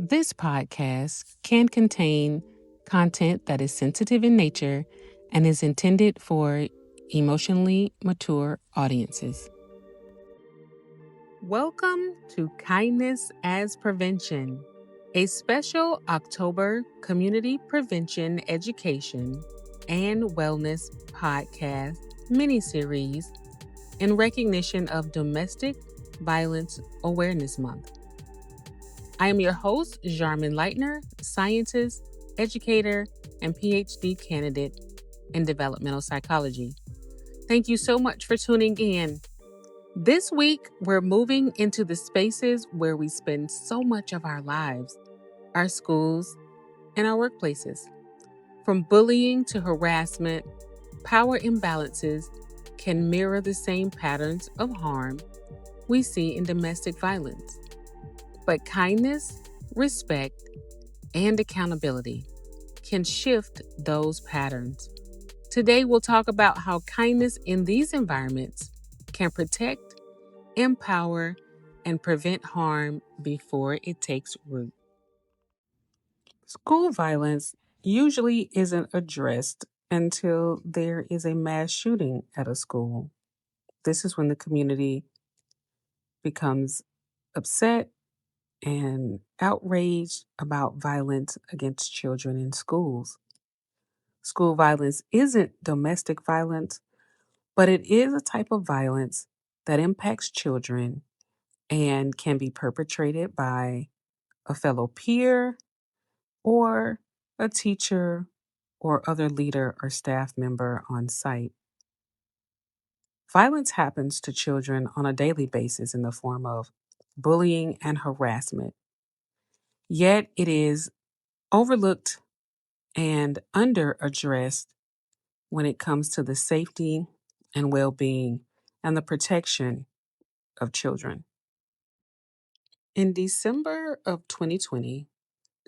This podcast can contain content that is sensitive in nature and is intended for emotionally mature audiences. Welcome to Kindness as Prevention, a special October community prevention education and wellness podcast mini-series in recognition of Domestic Violence Awareness Month. I am your host, Jharman Leitner, scientist, educator, and PhD candidate in developmental psychology. Thank you so much for tuning in. This week, we're moving into the spaces where we spend so much of our lives, our schools, and our workplaces. From bullying to harassment, power imbalances can mirror the same patterns of harm we see in domestic violence. But kindness, respect, and accountability can shift those patterns. Today, we'll talk about how kindness in these environments can protect, empower, and prevent harm before it takes root. School violence usually isn't addressed until there is a mass shooting at a school. This is when the community becomes upset and outraged about violence against children in schools. School violence isn't domestic violence, but it is a type of violence that impacts children and can be perpetrated by a fellow peer or a teacher or other leader or staff member on site. Violence happens to children on a daily basis in the form of bullying and harassment. Yet it is overlooked and under addressed when it comes to the safety and well being and the protection of children. In December of 2020,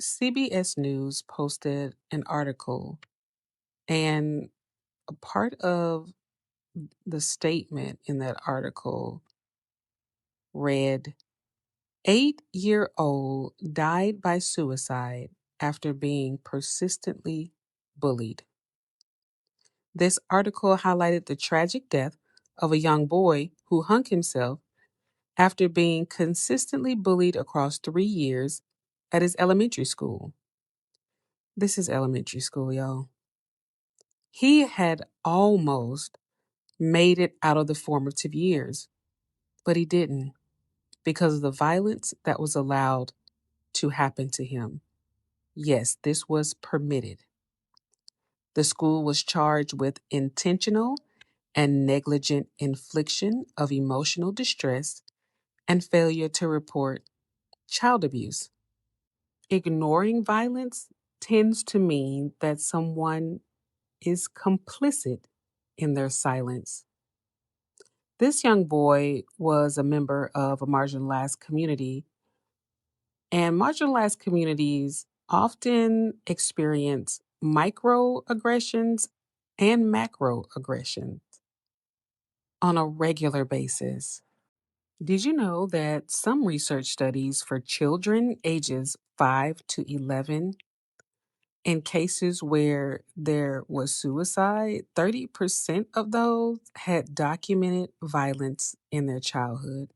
CBS News posted an article, and a part of the statement in that article read 8-year-old died by suicide after being persistently bullied. This article highlighted the tragic death of a young boy who hung himself after being consistently bullied across 3 years at his elementary school. This is elementary school, y'all. He had almost made it out of the formative years, but he didn't because of the violence that was allowed to happen to him. Yes, this was permitted. The school was charged with intentional and negligent infliction of emotional distress and failure to report child abuse. Ignoring violence tends to mean that someone is complicit in their silence. This young boy was a member of a marginalized community, and marginalized communities often experience microaggressions and macroaggressions on a regular basis. Did you know that some research studies for children ages 5 to 11, in cases where there was suicide, 30% of those had documented violence in their childhood?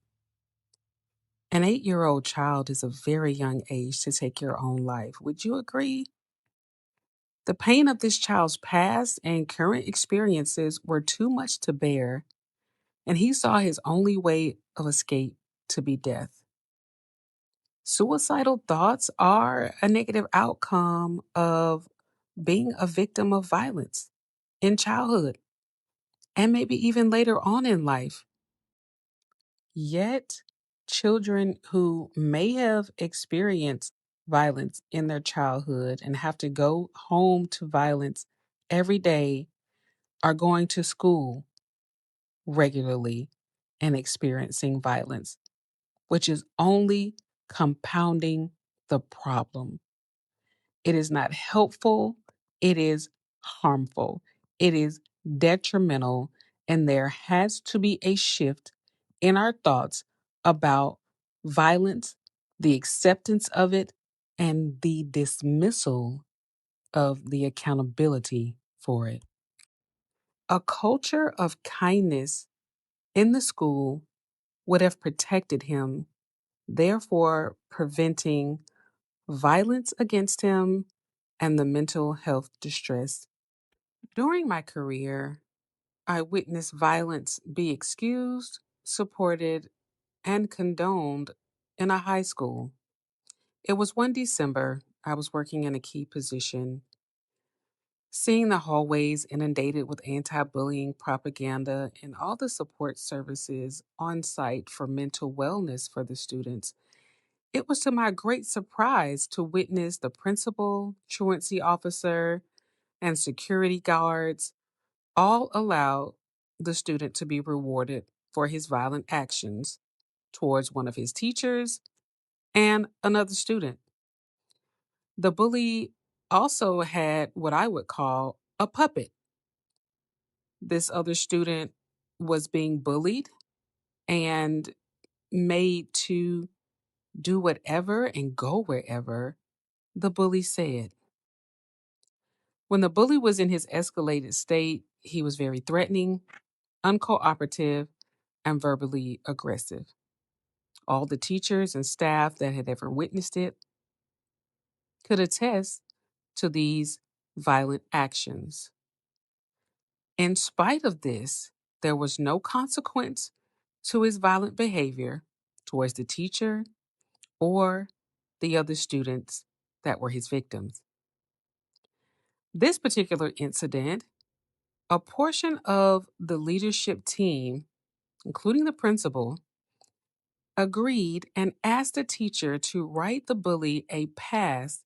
An 8-year-old child is a very young age to take your own life. Would you agree? The pain of this child's past and current experiences were too much to bear, and he saw his only way of escape to be death. Suicidal thoughts are a negative outcome of being a victim of violence in childhood and maybe even later on in life. Yet, children who may have experienced violence in their childhood and have to go home to violence every day are going to school regularly and experiencing violence, which is only compounding the problem. It is not helpful, it is harmful, it is detrimental, and there has to be a shift in our thoughts about violence, the acceptance of it, and the dismissal of the accountability for it. A culture of kindness in the school would have protected him, therefore preventing violence against him and the mental health distress. During my career, I witnessed violence be excused, supported, and condoned in a high school. It was one December. I was working in a key position. Seeing the hallways inundated with anti bullying propaganda and all the support services on site for mental wellness for the students, it was to my great surprise to witness the principal, truancy officer, and security guards all allow the student to be rewarded for his violent actions towards one of his teachers and another student. The bully also had what I would call a puppet. This other student was being bullied and made to do whatever and go wherever the bully said. When the bully was in his escalated state, he was very threatening, uncooperative, and verbally aggressive. All the teachers and staff that had ever witnessed it could attest to these violent actions. In spite of this, there was no consequence to his violent behavior towards the teacher or the other students that were his victims. This particular incident, a portion of the leadership team, including the principal, agreed and asked the teacher to write the bully a pass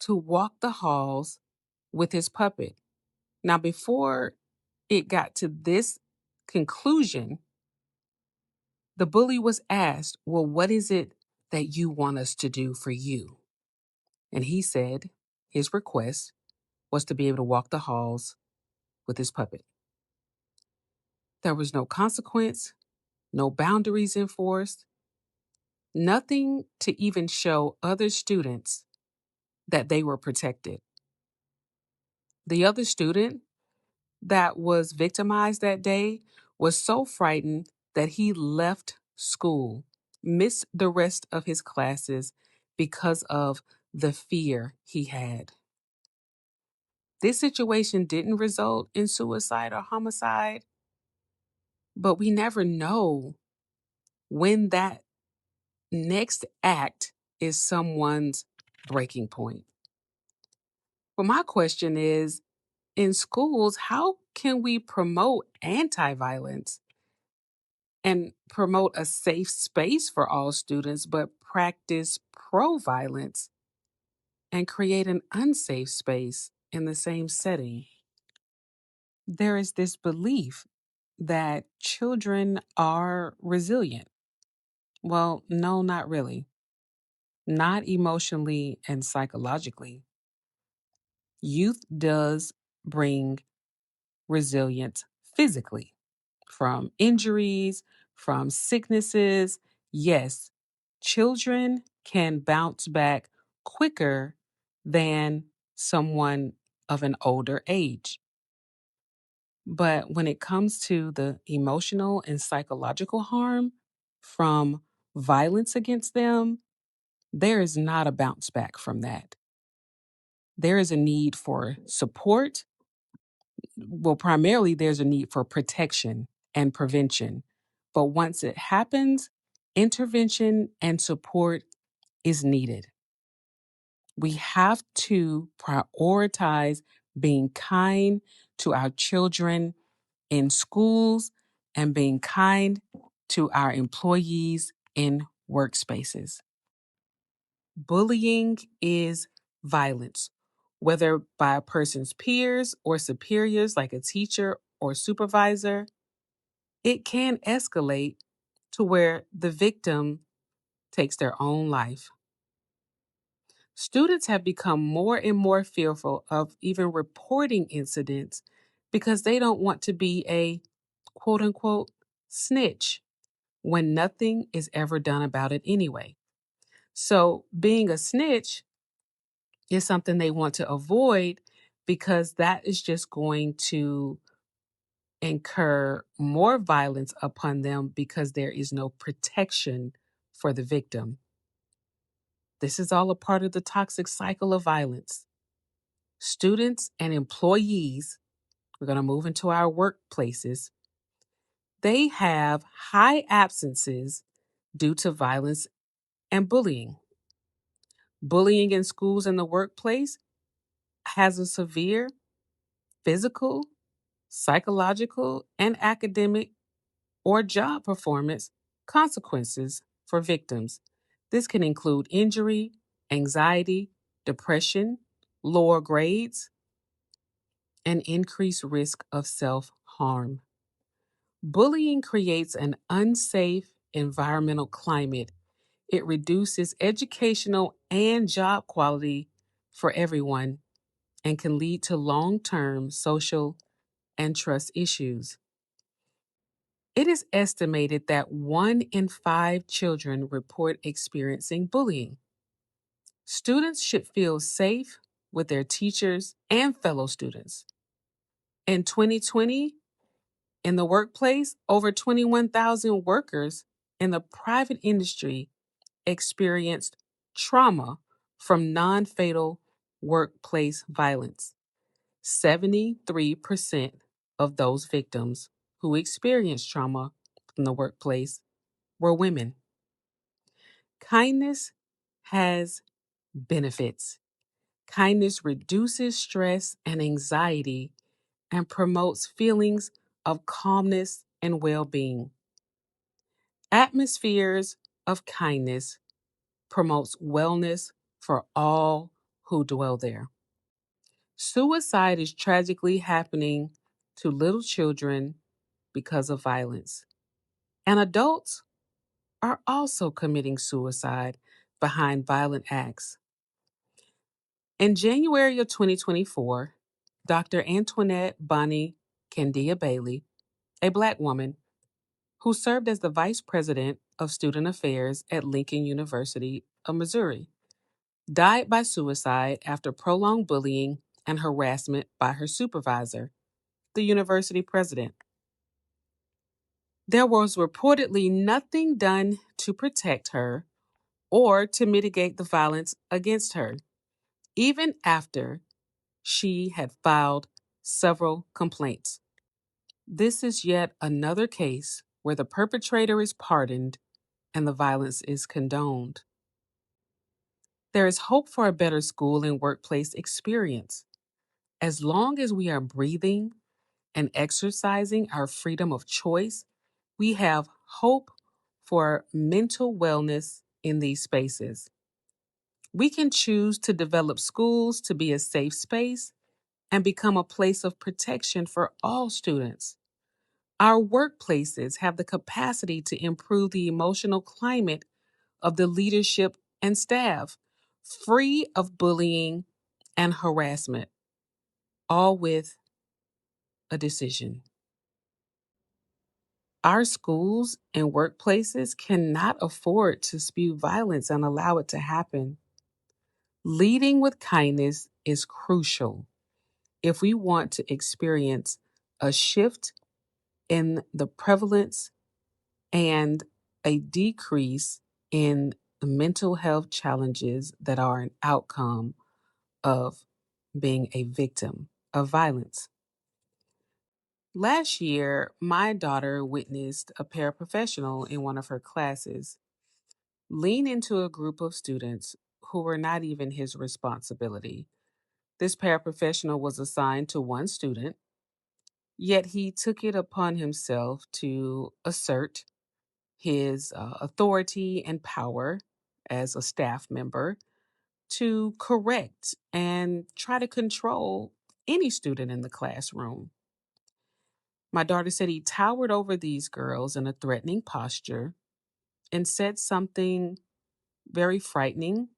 to walk the halls with his puppet. Now, before it got to this conclusion, the bully was asked, "Well, what is it that you want us to do for you?" And he said his request was to be able to walk the halls with his puppet. There was no consequence, no boundaries enforced, nothing to even show other students that they were protected. The other student that was victimized that day was so frightened that he left school, missed the rest of his classes because of the fear he had. This situation didn't result in suicide or homicide, but we never know when that next act is someone's breaking point. Well, my question is, in schools, how can we promote anti violence and promote a safe space for all students, but practice pro violence and create an unsafe space in the same setting? There is this belief that children are resilient. Well, no, not really. Not emotionally and psychologically. Youth does bring resilience physically from injuries, from sicknesses. Yes, children can bounce back quicker than someone of an older age. But when it comes to the emotional and psychological harm from violence against them, there is not a bounce back from that. There is a need for support. Well, primarily, there's a need for protection and prevention. But once it happens, intervention and support is needed. We have to prioritize being kind to our children in schools and being kind to our employees in workspaces. Bullying is violence, whether by a person's peers or superiors, like a teacher or supervisor. It can escalate to where the victim takes their own life. Students have become more and more fearful of even reporting incidents because they don't want to be a quote unquote snitch when nothing is ever done about it anyway. So, being a snitch is something they want to avoid because that is just going to incur more violence upon them because there is no protection for the victim. This is all a part of the toxic cycle of violence. Students and employees, we're going to move into our workplaces, they have high absences due to violence and bullying. Bullying in schools and the workplace has a severe physical, psychological, and academic or job performance consequences for victims. This can include injury, anxiety, depression, lower grades, and increased risk of self harm. Bullying creates an unsafe environmental climate. It reduces educational and job quality for everyone and can lead to long term social and trust issues. It is estimated that 1 in 5 children report experiencing bullying. Students should feel safe with their teachers and fellow students. In 2020, in the workplace, over 21,000 workers in the private industry experienced trauma from non fatal workplace violence. 73% of those victims who experienced trauma from the workplace were women. Kindness has benefits. Kindness reduces stress and anxiety and promotes feelings of calmness and well being. Atmospheres of kindness promotes wellness for all who dwell there. Suicide is tragically happening to little children because of violence. And adults are also committing suicide behind violent acts. In January of 2024, Dr. Antoinette Bonnie Candia Bailey, a Black woman who served as the Vice President of Student Affairs at Lincoln University of Missouri, died by suicide after prolonged bullying and harassment by her supervisor, the university president. There was reportedly nothing done to protect her or to mitigate the violence against her, even after she had filed several complaints. This is yet another case where the perpetrator is pardoned and the violence is condoned. There is hope for a better school and workplace experience. As long as we are breathing and exercising our freedom of choice, we have hope for mental wellness in these spaces. We can choose to develop schools to be a safe space and become a place of protection for all students. Our workplaces have the capacity to improve the emotional climate of the leadership and staff, free of bullying and harassment, all with a decision. Our schools and workplaces cannot afford to spew violence and allow it to happen. Leading with kindness is crucial if we want to experience a shift in the prevalence and a decrease in mental health challenges that are an outcome of being a victim of violence. Last year, my daughter witnessed a paraprofessional in one of her classes lean into a group of students who were not even his responsibility. This paraprofessional was assigned to one student, yet he took it upon himself to assert his authority and power as a staff member to correct and try to control any student in the classroom. My daughter said he towered over these girls in a threatening posture and said something very frightening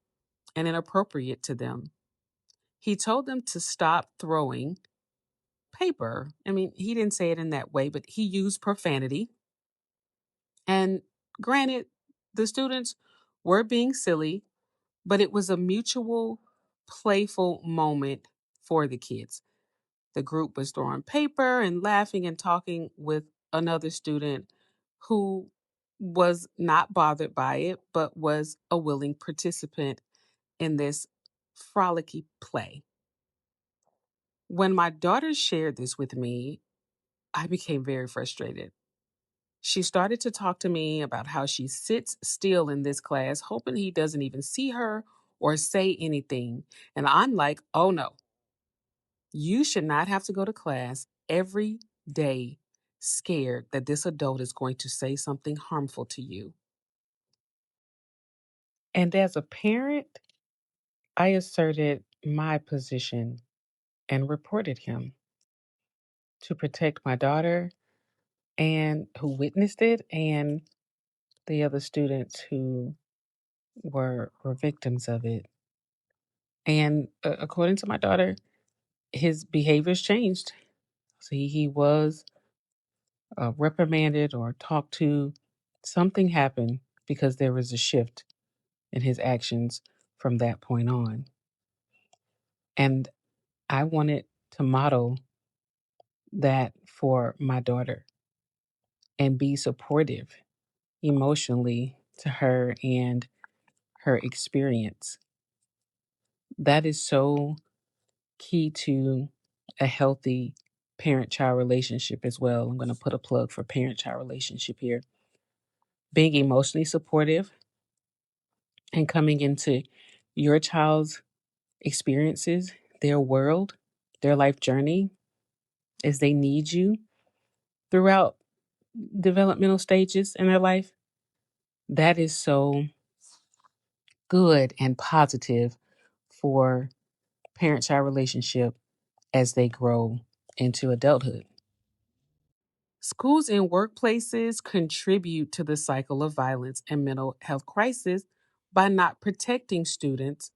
and inappropriate to them. He told them to stop throwing paper. I mean, he didn't say it in that way, but he used profanity. And granted, the students were being silly, but it was a mutual playful moment for the kids. The group was throwing paper and laughing and talking with another student who was not bothered by it, but was a willing participant in this frolicky play. When my daughter shared this with me, I became very frustrated. She started to talk to me about how she sits still in this class, hoping he doesn't even see her or say anything. And I'm like, oh no, you should not have to go to class every day scared that this adult is going to say something harmful to you. And as a parent, I asserted my position and reported him to protect my daughter and who witnessed it and the other students who were victims of it. And according to my daughter, his behaviors changed. So he was reprimanded or talked to. Something happened because there was a shift in his actions from that point on. And I wanted to model that for my daughter and be supportive emotionally to her and her experience. That is so key to a healthy parent child relationship as well. I'm going to put a plug for parent child relationship here. Being emotionally supportive and coming into your child's experiences, their world, their life journey as they need you throughout developmental stages in their life. That is so good and positive for parent child relationship as they grow into adulthood. Schools and workplaces contribute to the cycle of violence and mental health crisis by not protecting students.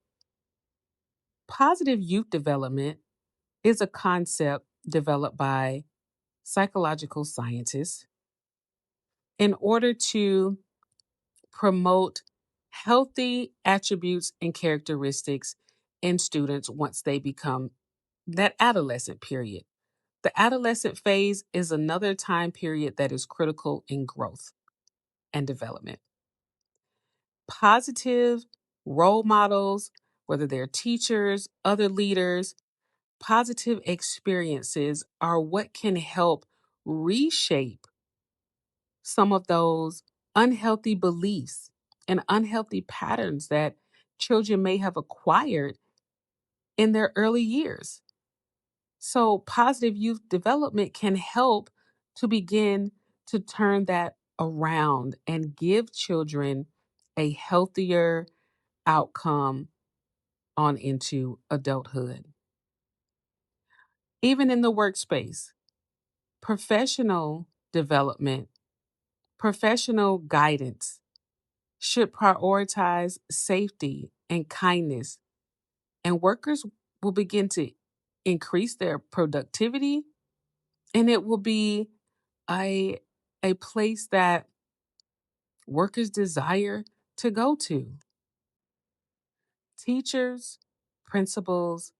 Positive youth development is a concept developed by psychological scientists in order to promote healthy attributes and characteristics in students once they become that adolescent period. The adolescent phase is another time period that is critical in growth and development. Positive role models, whether they're teachers, other leaders, positive experiences are what can help reshape some of those unhealthy beliefs and unhealthy patterns that children may have acquired in their early years. So, positive youth development can help to begin to turn that around and give children a healthier outcome on into adulthood. Even in the workspace, professional development, professional guidance should prioritize safety and kindness, and workers will begin to increase their productivity, and it will be a, a place that workers desire to go to. Teachers, principals,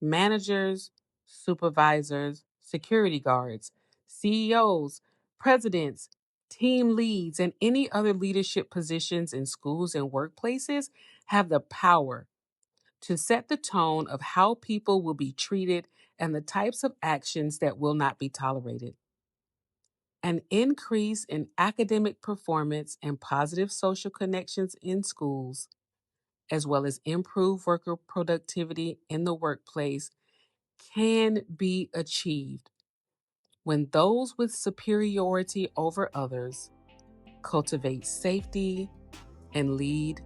managers, supervisors, security guards, CEOs, presidents, team leads, and any other leadership positions in schools and workplaces have the power to set the tone of how people will be treated and the types of actions that will not be tolerated. An increase in academic performance and positive social connections in schools, as well as improved worker productivity in the workplace, can be achieved when those with superiority over others cultivate safety and lead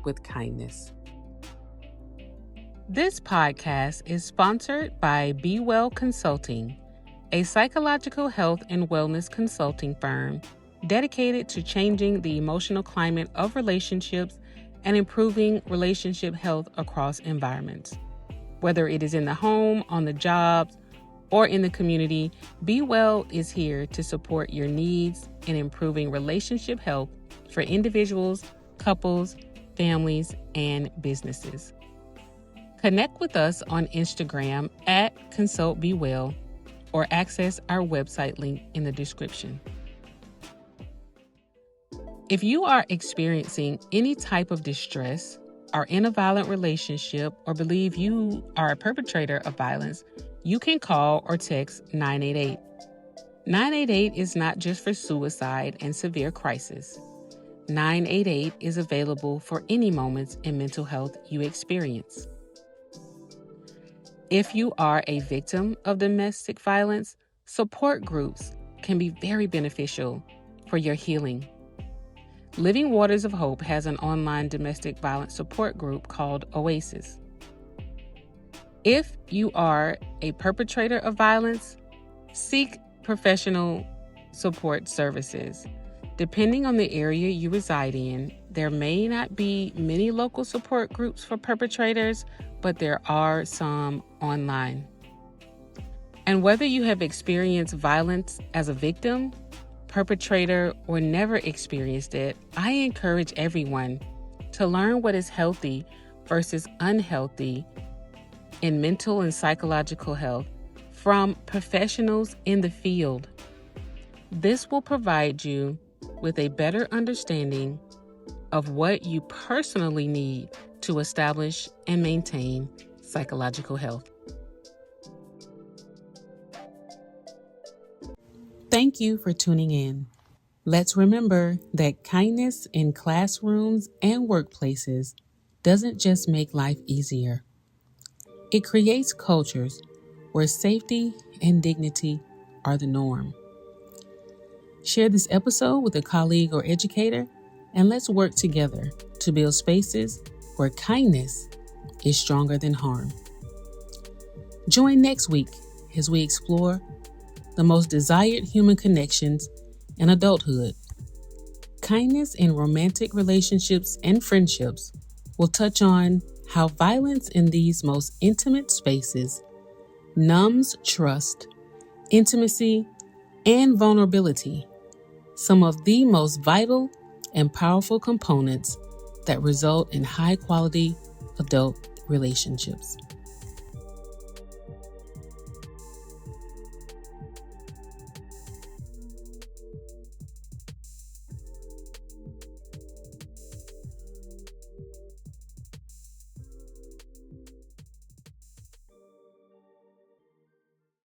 with kindness. This podcast is sponsored by Be Well Consulting, a psychological health and wellness consulting firm dedicated to changing the emotional climate of relationships and improving relationship health across environments. Whether it is in the home, on the job, or in the community, Be Well is here to support your needs in improving relationship health for individuals, couples, families, and businesses. Connect with us on Instagram at ConsultBeWell or access our website link in the description. If you are experiencing any type of distress, are in a violent relationship, or believe you are a perpetrator of violence, you can call or text 988. 988 is not just for suicide and severe crisis. 988 is available for any moments in mental health you experience. If you are a victim of domestic violence, support groups can be very beneficial for your healing. Living Waters of Hope has an online domestic violence support group called Oasis. If you are a perpetrator of violence, seek professional support services. Depending on the area you reside in, there may not be many local support groups for perpetrators, but there are some online. And whether you have experienced violence as a victim, perpetrator, or never experienced it, I encourage everyone to learn what is healthy versus unhealthy in mental and psychological health from professionals in the field. This will provide you with a better understanding of what you personally need to establish and maintain psychological health. Thank you for tuning in. Let's remember that kindness in classrooms and workplaces doesn't just make life easier. It creates cultures where safety and dignity are the norm. Share this episode with a colleague or educator, and let's work together to build spaces where kindness is stronger than harm. Join next week as we explore the most desired human connections in adulthood. Kindness in romantic relationships and friendships will touch on how violence in these most intimate spaces numbs trust, intimacy, and vulnerability, some of the most vital and powerful components that result in high-quality adult relationships.